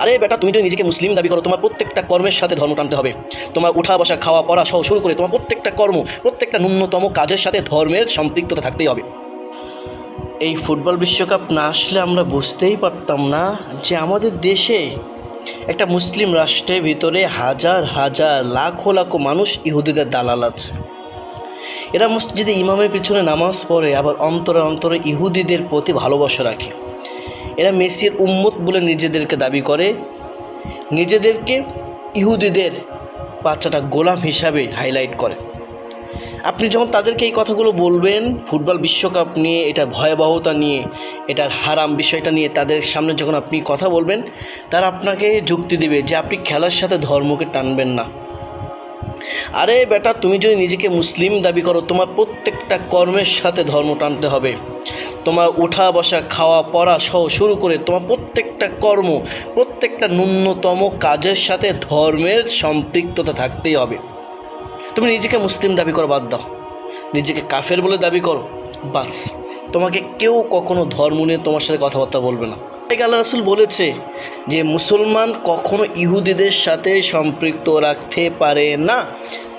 আরে বেটা, তুমি যদি নিজেকে মুসলিম দাবি করো, তোমার প্রত্যেকটা কর্মের সাথে ধর্ম টানতে হবে। তোমার উঠা বসা, খাওয়া পড়া সহ শুরু করে তোমার প্রত্যেকটা কর্ম, প্রত্যেকটা ন্যূনতম কাজের সাথে ধর্মের সম্পৃক্ততা থাকতেই হবে। এই ফুটবল বিশ্বকাপ না আসলে আমরা বুঝতেই পারতাম না যে আমাদের দেশে একটা মুসলিম রাষ্ট্রের ভিতরে হাজার হাজার লাখো লাখো মানুষ ইহুদিদের দালাল আছে। এরা মসজিদে ইমামের পিছনে নামাজ পড়ে, আবার অন্তরে অন্তরে ইহুদিদের প্রতি ভালোবাসা রাখে। এরা মেসির উম্মত বলে নিজেদেরকে দাবি করে, নিজেদেরকে ইহুদিদের বাচ্চাটা গোলাম হিসাবে হাইলাইট করে। আপনি যখন তাদেরকে এই কথাগুলো বলবেন, ফুটবল বিশ্বকাপ নিয়ে, এটা ভয়াবহতা নিয়ে, এটার হারাম বিষয়টা নিয়ে তাদের সামনে যখন আপনি কথা বলবেন, তারা আপনাকে যুক্তি দেবে যে আপনি খেলার সাথে ধর্মকে টানবেন না। আরে বেটা, তুমি যদি নিজেকে মুসলিম দাবি করো, তোমার প্রত্যেকটা কর্মের সাথে ধর্ম টানতে হবে। তোমার ওঠা বসা, খাওয়া পড়া সহ শুরু করে তোমার প্রত্যেকটা কর্ম, প্রত্যেকটা ন্যূনতম কাজের সাথে ধর্মের সম্পৃক্ততা থাকতেই হবে। তুমি নিজেকে মুসলিম দাবি করো বাদ দাও, নিজেকে কাফের বলে দাবি করো, বাস, তোমাকে কেউ কখনো ধর্ম নিয়ে তোমার সাথে কথাবার্তা বলবে না। আল্লাহ রাসূল বলেছে যে মুসলমান কখনো ইহুদিদের সাথে সম্পৃক্ত রাখতে পারে না।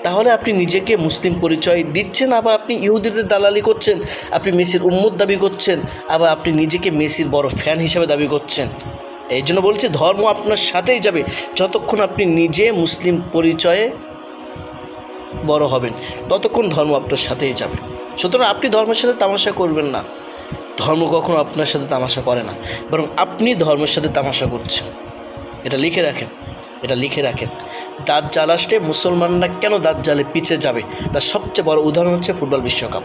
তাহলে আপনি নিজেকে মুসলিম পরিচয় দিচ্ছেন, আবার আপনি ইহুদিদের দালালি করছেন, আপনি মেসির উম্মত দাবি করছেন, আবার আপনি নিজেকে মেসির বড় ফ্যান হিসেবে দাবি করছেন। এই জন্য বলছি, ধর্ম আপনার সাথেই যাবে যতক্ষণ আপনি নিজে মুসলিম পরিচয়ে বড় হবেন, ততক্ষণ ধর্ম আপনার সাথেই যাবে। সুতরাং আপনি ধর্মের সাথে তামাশা করবেন না। ধর্ম কখনো আপনার সাথে তামাশা করে না, বরং আপনি ধর্মের সাথে তামাশা করছেন। এটা লিখে রাখেন, এটা লিখে রাখেন। দাজ্জাল আসলে মুসলমানরা কেন দাজ্জালে পিছিয়ে যাবে, তার সবচেয়ে বড় উদাহরণ হচ্ছে ফুটবল বিশ্বকাপ।